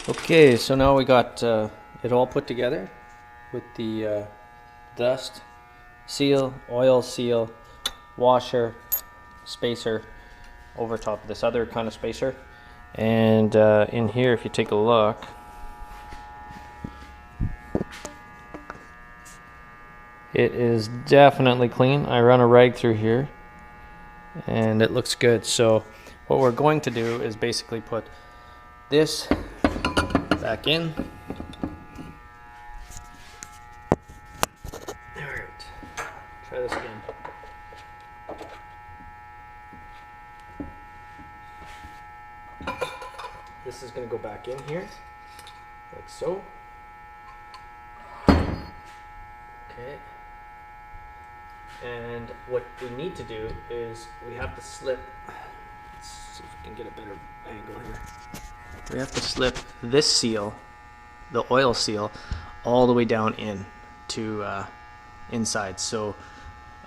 Okay, so now we got it all put together with the dust seal, oil seal, washer, spacer over top of this other kind of spacer. And in here, if you take a look, it is definitely clean. I run a rag through here and it looks good. So what we're going to do is basically put this back in. Alright, try this again. This is going to go back in here, like so. Okay. And what we need to do is we have to slip, let's see if we can get a better angle here. We have to slip this seal, the oil seal, all the way down in to inside. So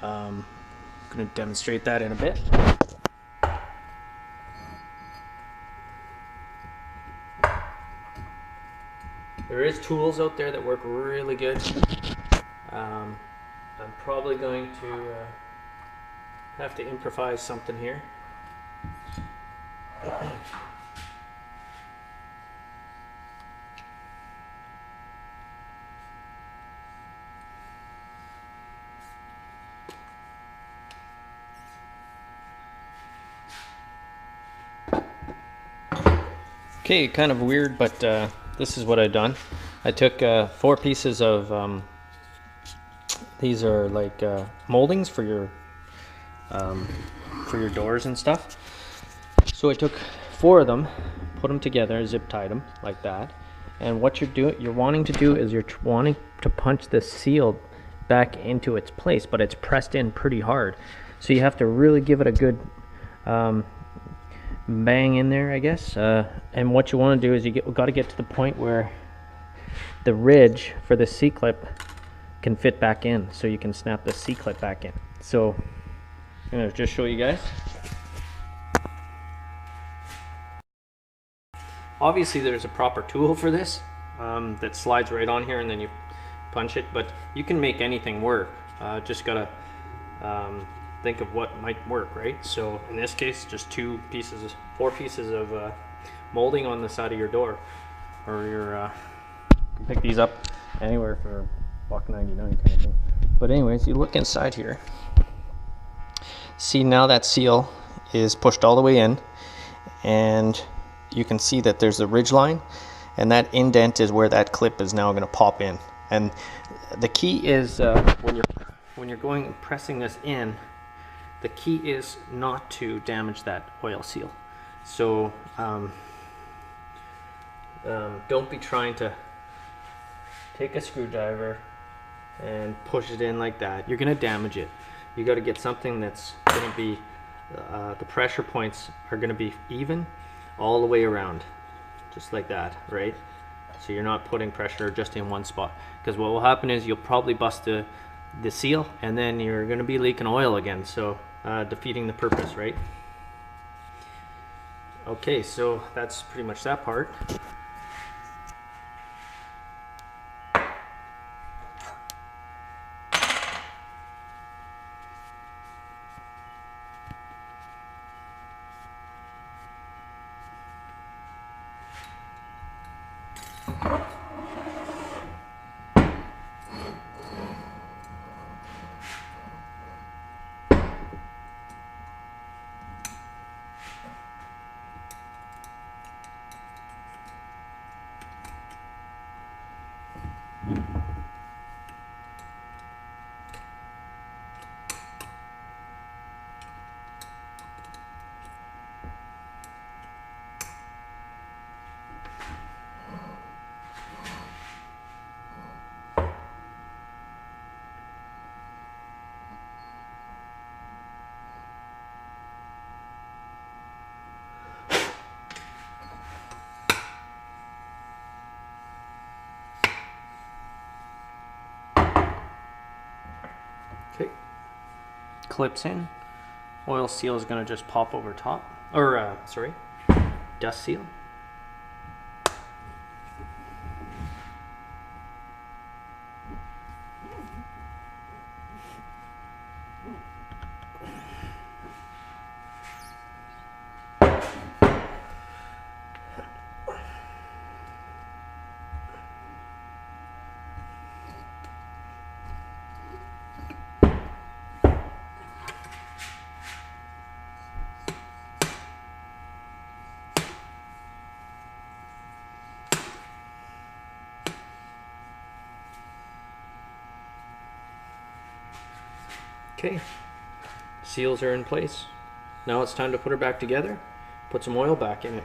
I'm going to demonstrate that in a bit. There is tools out there that work really good. I'm probably going to have to improvise something here. Okay, kind of weird, but this is what I've done. I took 4 pieces of these are like moldings for your doors and stuff. So I took 4 of them, put them together, zip tied them like that. And what you're wanting to do is you're wanting to punch this seal back into its place, but it's pressed in pretty hard. So you have to really give it a good bang in there, I guess. And what you want to do is you got to get to the point where the ridge for the C-clip can fit back in, so you can snap the C-clip back in. So I'm going to just show you guys. Obviously there's a proper tool for this that slides right on here and then you punch it, but you can make anything work. Just gotta think of what might work, right? So in this case, just 4 pieces of molding on the side of your door, or your you can pick these up anywhere for $1.99 kind of thing. But anyways, you look inside here. See, now that seal is pushed all the way in, and you can see that there's a ridge line, and that indent is where that clip is now going to pop in. And the key is when you're going and pressing this in, the key is not to damage that oil seal. So don't be trying to take a screwdriver and push it in like that. You're going to damage it. You got to get something that's going to be the pressure points are going to be even all the way around, just like that, right? So you're not putting pressure just in one spot, because what will happen is you'll probably bust the seal, and then you're going to be leaking oil again, so defeating the purpose, right? Okay, so that's pretty much that part. Okay, clips in. Oil seal is going to just pop over top, or sorry, dust seal. Okay, seals are in place. Now it's time to put her back together, put some oil back in it.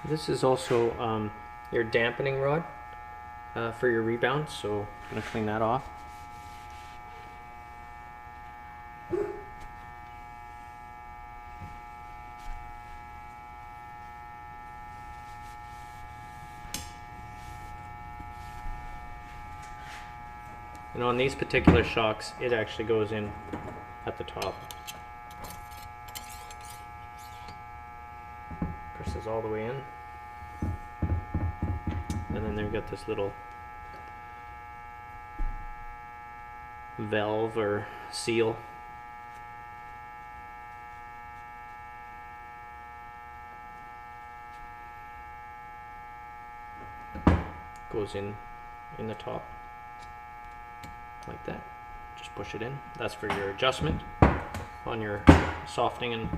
This is also your dampening rod for your rebound, so I'm going to clean that off. And on these particular shocks, it actually goes in at the top. Presses all the way in. And then they've got this little valve or seal. Goes in the top like that. Just push it in. That's for your adjustment on your softening and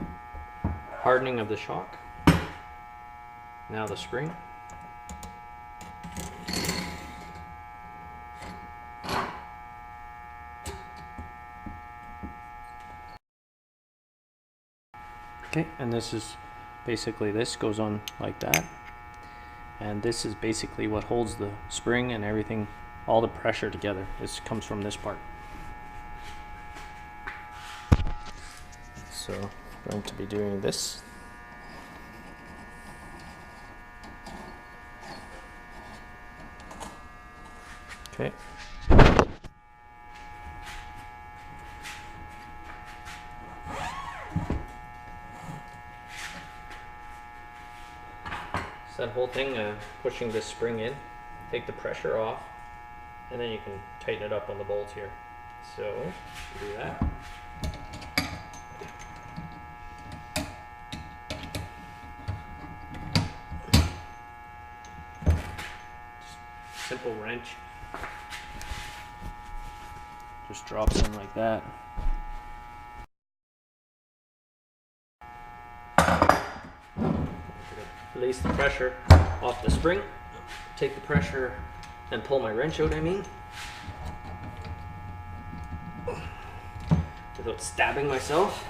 hardening of the shock. Now the spring. Okay, and this is basically, this goes on like that. And this is basically what holds the spring and everything, all the pressure together. This comes from this part. So I'm going to be doing this. Okay. So that whole thing, pushing this spring in, take the pressure off, and then you can tighten it up on the bolt here. So do that. Simple wrench. Just drops in like that. Release the pressure off the spring. Take the pressure and pull my wrench out, without stabbing myself.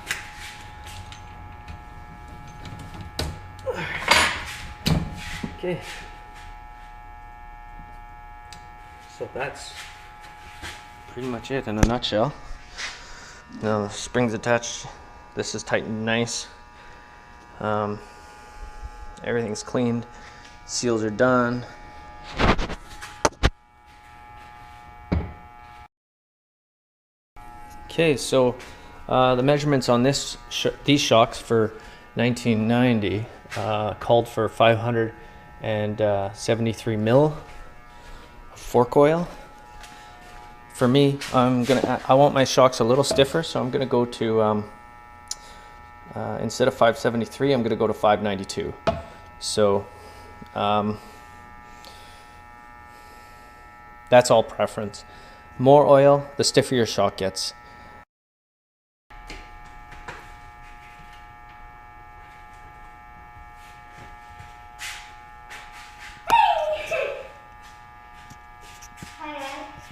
Okay. So that's pretty much it in a nutshell. Now the spring's attached. This is tightened nice. Everything's cleaned. Seals are done. Okay, so the measurements on these shocks for 1990 called for 573 mil fork oil. For me, I want my shocks a little stiffer, so I'm gonna go to instead of 573, I'm gonna go to 592. So that's all preference. More oil, the stiffer your shock gets.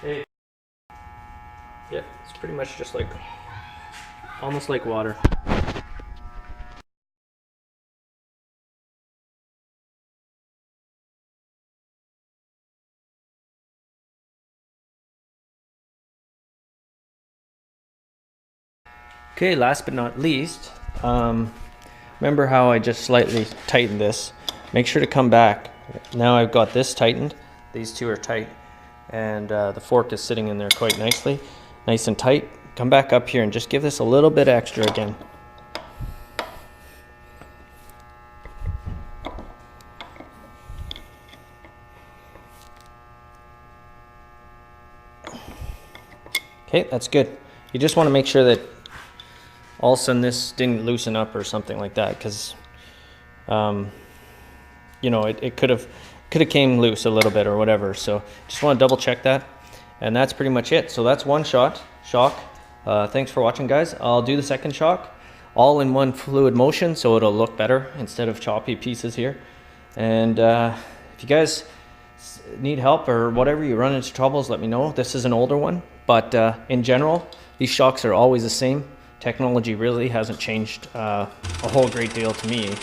Hey. Yeah, it's pretty much just like, almost like water. Okay, last but not least, remember how I just slightly tightened this? Make sure to come back. Now I've got this tightened. These two are tight, and the fork is sitting in there quite nicely, nice and tight. Come back up here and just give this a little bit extra again. Okay, that's good. You just want to make sure that all of a sudden this didn't loosen up or something like that, because you know, it could have came loose a little bit or whatever. So just want to double check that, and that's pretty much it. So that's one shock. Thanks for watching, guys. I'll do the second shock all in one fluid motion, so it'll look better instead of choppy pieces here. And if you guys need help or whatever, you run into troubles, let me know. This is an older one, but in general, these shocks are always the same. Technology really hasn't changed a whole great deal to me.